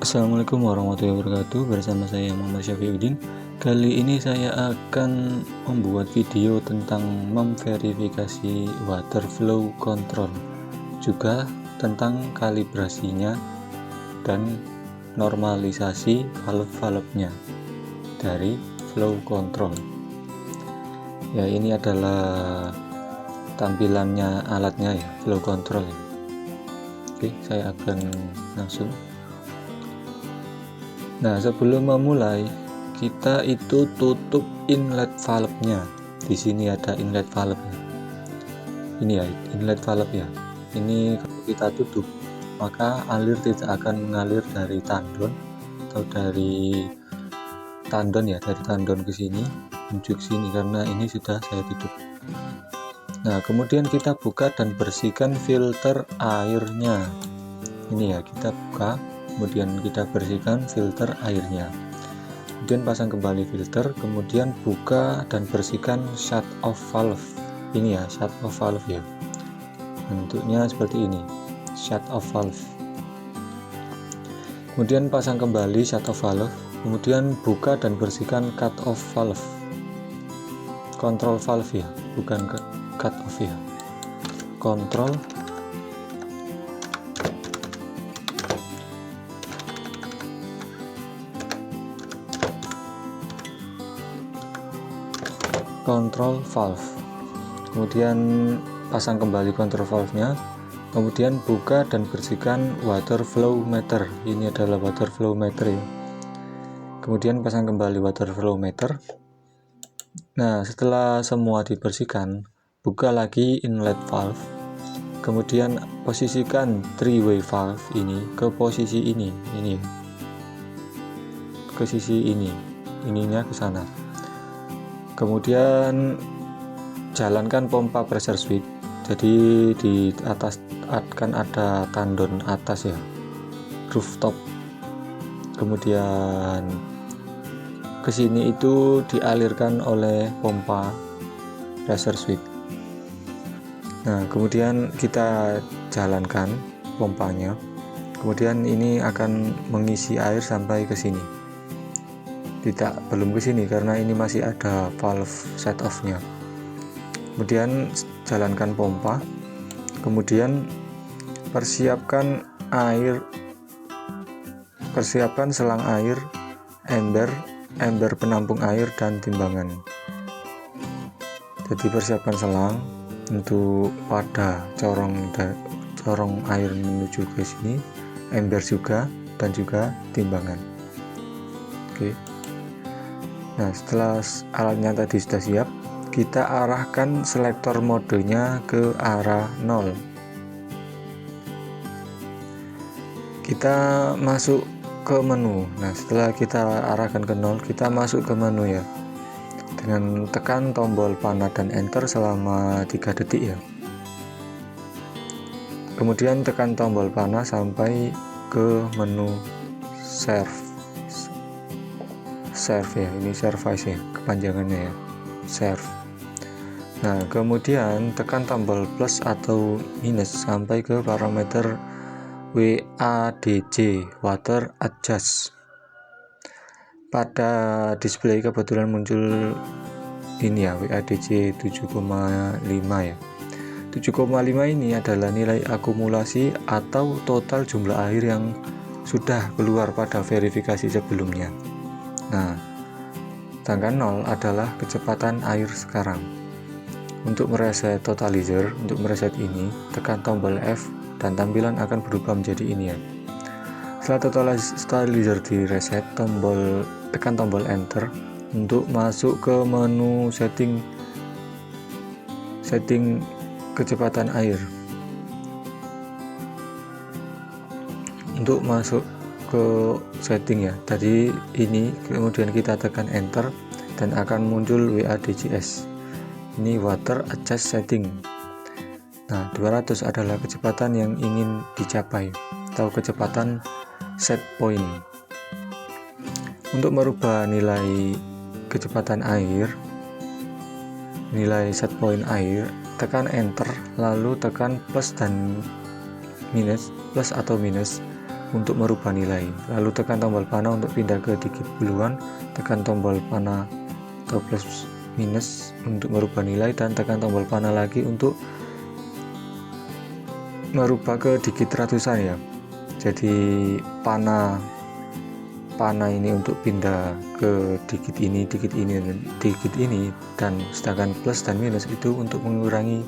Assalamualaikum warahmatullahi wabarakatuh. Bersama saya Muhammad Syafiuddin. Kali ini saya akan membuat video tentang memverifikasi water flow control, juga tentang kalibrasinya dan normalisasi valve-valvenya dari flow control. Ya, ini adalah tampilannya alatnya ya, flow control ya. Oke, saya akan langsung. Nah, sebelum memulai, kita itu tutup inlet valve-nya. Di sini ada inlet valve. Ini ya, inlet valve ya. Ini kalau kita tutup, maka air tidak akan mengalir dari tandon atau dari tandon ya, dari tandon ke sini menuju ke sini karena ini sudah saya tutup. Nah, kemudian kita buka dan bersihkan filter airnya. Ini ya, kita buka, kemudian kita bersihkan filter airnya, kemudian pasang kembali filter, kemudian buka dan bersihkan shut off valve. Ini ya, shut off valve ya, bentuknya seperti ini, shut off valve. Kemudian pasang kembali shut off valve, kemudian buka dan bersihkan cut off valve, control valve ya, bukan cut off ya, control valve. Kemudian pasang kembali control valve-nya, kemudian buka dan bersihkan water flow meter. Ini adalah water flow meter ya. Kemudian pasang kembali water flow meter. Nah, setelah semua dibersihkan, buka lagi inlet valve, kemudian posisikan three-way valve ini ke posisi ini ke sisi ininya ke sana. Kemudian jalankan pompa pressure switch. Jadi di atas akan ada tandon atas ya, rooftop. Kemudian ke sini itu dialirkan oleh pompa pressure switch. Nah, kemudian kita jalankan pompanya. Kemudian ini akan mengisi air sampai ke sini. Belum ke sini karena ini masih ada valve set off-nya. Kemudian jalankan pompa, kemudian persiapkan selang air, ember penampung air dan timbangan. Jadi persiapkan selang untuk pada corong air menuju ke sini, ember juga, dan juga timbangan. Oke. Nah, setelah alatnya tadi sudah siap, kita arahkan selektor modenya ke arah 0. Kita masuk ke menu. Nah, setelah kita arahkan ke 0, kita masuk ke menu ya, dengan tekan tombol panah dan enter selama 3 detik ya. Kemudian tekan tombol panah sampai ke menu serve ya, ini service ya kepanjangannya ya, serve. Nah, kemudian tekan tombol plus atau minus sampai ke parameter WADJ, water adjust. Pada display kebetulan muncul ini ya, WADJ 7,5 ya. 7,5 ini adalah nilai akumulasi atau total jumlah air yang sudah keluar pada verifikasi sebelumnya. Nah, sedangkan 0 adalah kecepatan air sekarang. Untuk mereset totalizer, untuk mereset ini, tekan tombol F dan tampilan akan berubah menjadi ini ya. Setelah totalizer direset, tekan tombol enter untuk masuk ke menu setting kecepatan air. Untuk masuk ke setting ya, tadi ini, kemudian kita tekan enter dan akan muncul WADJS. Ini water adjust setting. Nah, 200 adalah kecepatan yang ingin dicapai atau kecepatan set point. Untuk merubah nilai kecepatan air, nilai set point air, tekan enter lalu tekan plus dan minus, plus atau minus, untuk merubah nilai. Lalu tekan tombol panah untuk pindah ke digit puluhan, tekan tombol panah atau plus minus untuk merubah nilai, dan tekan tombol panah lagi untuk merubah ke digit ratusan ya. Jadi panah ini untuk pindah ke digit ini, digit ini, dan sedangkan plus dan minus itu untuk mengurangi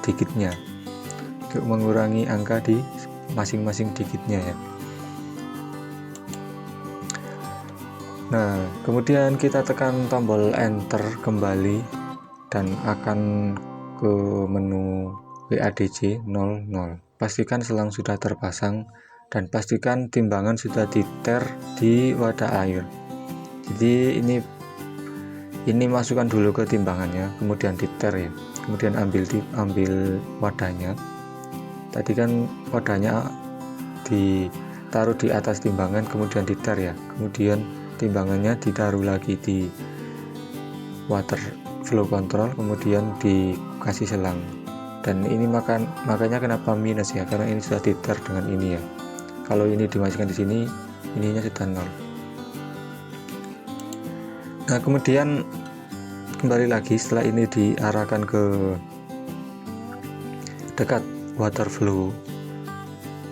digitnya, untuk mengurangi angka di masing-masing digitnya ya. Nah, kemudian kita tekan tombol enter kembali dan akan ke menu WADC 00. Pastikan selang sudah terpasang dan pastikan timbangan sudah diter di wadah air. Jadi ini masukkan dulu ke timbangannya, kemudian diter ya. Kemudian ambil wadahnya. Tadi kan wadahnya ditaruh di atas timbangan, kemudian diter ya. Kemudian timbangannya ditaruh lagi di water flow control, kemudian dikasih selang. Dan ini makanya kenapa minus ya, karena ini sudah diter dengan ini ya. Kalau ini dimasukkan di sini, ininya sudah 0. Nah, kemudian kembali lagi setelah ini diarahkan ke dekat water flow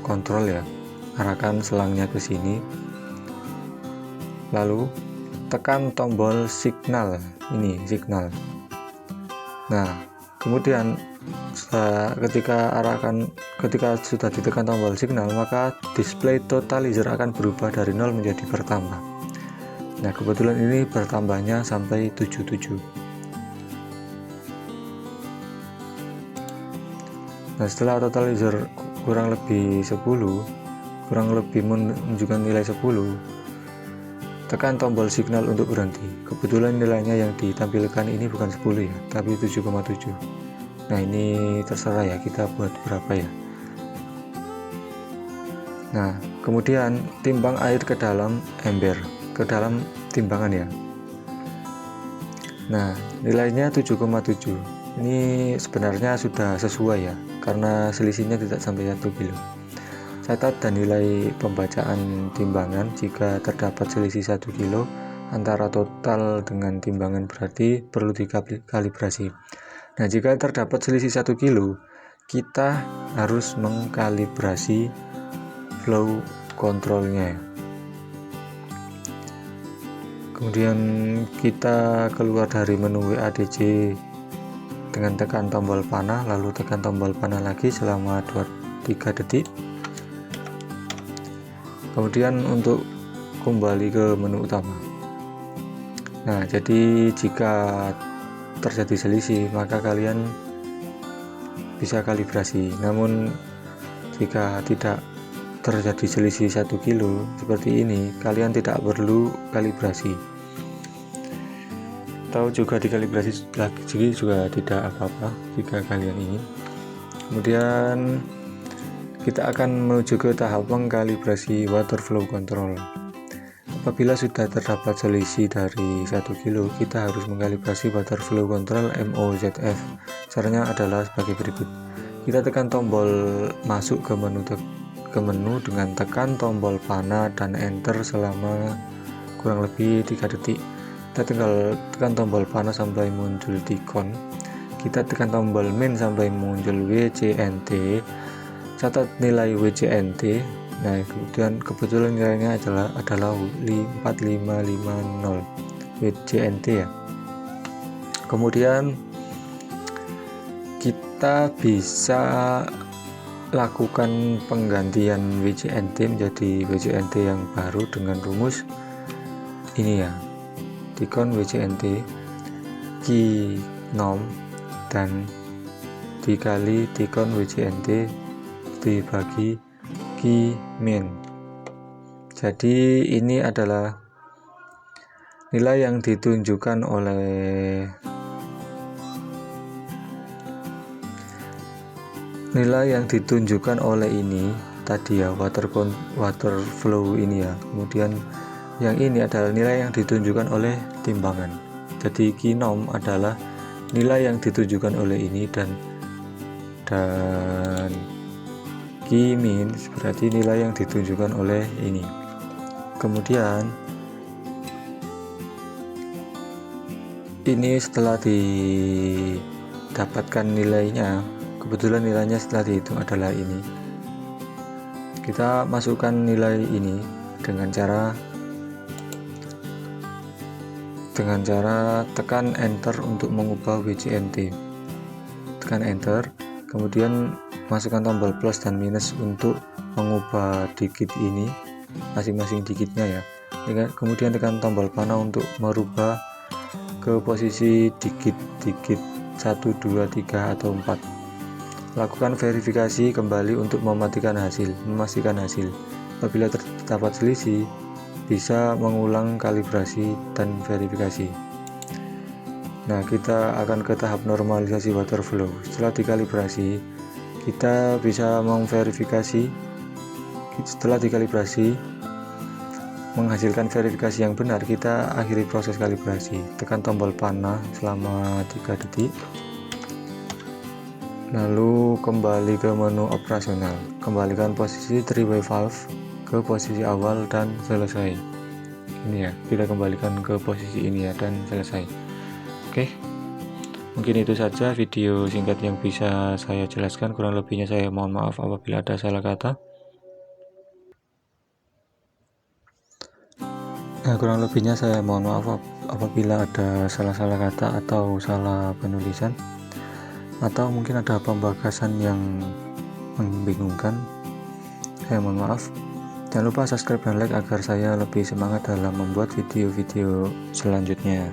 control ya, arahkan selangnya ke sini. Lalu tekan tombol signal, ini signal. Nah, kemudian ketika sudah ditekan tombol signal, maka display totalizer akan berubah dari 0 menjadi bertambah. Nah, kebetulan ini bertambahnya sampai 77. Nah, setelah totalizer kurang lebih menunjukkan nilai 10, tekan tombol signal untuk berhenti. Kebetulan nilainya yang ditampilkan ini bukan 10 ya, tapi 7,7. Nah, ini terserah ya, kita buat berapa ya. Nah, kemudian timbang air ke dalam ember, ke dalam timbangan ya. Nah, nilainya 7,7. Ini sebenarnya sudah sesuai ya, karena selisihnya tidak sampai 1 kilo. Catat dan nilai pembacaan timbangan. Jika terdapat selisih 1 kilo antara total dengan timbangan, berarti perlu dikalibrasi. Nah, jika terdapat selisih 1 kilo, kita harus mengkalibrasi flow controlnya. Kemudian kita keluar dari menu WADC dengan tekan tombol panah, lalu tekan tombol panah lagi selama 2-3 detik. Kemudian untuk kembali ke menu utama. Nah, jadi jika terjadi selisih, maka kalian bisa kalibrasi. Namun jika tidak terjadi selisih 1 kilo seperti ini, kalian tidak perlu kalibrasi. Atau juga dikalibrasi lagi juga tidak apa-apa jika kalian ingin. Kemudian kita akan menuju ke tahap mengkalibrasi water flow control. Apabila sudah terdapat selisih dari 1 kilo, kita harus mengkalibrasi water flow control MOZF. Caranya adalah sebagai berikut. Kita tekan tombol masuk ke menu dengan tekan tombol panah dan enter selama kurang lebih 3 detik. Kita tinggal tekan tombol panah sampai muncul Ticon. Kita tekan tombol min sampai muncul WCNT. Catat nilai WCNT. Nah, kebetulan nilainya adalah 4550 WCNT ya. Kemudian kita bisa lakukan penggantian WCNT menjadi WCNT yang baru dengan rumus ini ya. Ticon WCNT key nom dan dikali Ticon WCNT dibagi key min. Jadi ini adalah nilai yang ditunjukkan oleh ini tadi ya, water flow ini ya. Kemudian yang ini adalah nilai yang ditunjukkan oleh timbangan. Jadi key nom adalah nilai yang ditunjukkan oleh ini, dan key means berarti nilai yang ditunjukkan oleh ini. Kemudian ini setelah didapatkan nilainya, kebetulan nilainya setelah dihitung adalah ini. Kita masukkan nilai ini dengan cara tekan enter untuk mengubah WJNT. Tekan enter, kemudian masukkan tombol plus dan minus untuk mengubah digit ini, masing-masing digitnya ya. Kemudian tekan tombol panah untuk merubah ke posisi digit 1, 2, 3 atau 4. Lakukan verifikasi kembali untuk memastikan hasil. Apabila terdapat selisih, bisa mengulang kalibrasi dan verifikasi. Nah, kita akan ke tahap normalisasi water flow. Setelah dikalibrasi, kita bisa memverifikasi. Setelah dikalibrasi, menghasilkan verifikasi yang benar, kita akhiri proses kalibrasi. Tekan tombol panah selama 3 detik. Lalu kembali ke menu operasional. Kembalikan posisi 3-way valve ke posisi awal dan selesai. Ini ya, kita kembalikan ke posisi ini ya dan selesai. Oke, mungkin itu saja video singkat yang bisa saya jelaskan. Kurang lebihnya saya mohon maaf apabila ada salah kata. Kurang lebihnya saya mohon maaf apabila ada salah-salah kata atau salah penulisan, atau mungkin ada pembahasan yang membingungkan. Saya mohon maaf. Jangan lupa subscribe dan like agar saya lebih semangat dalam membuat video-video selanjutnya.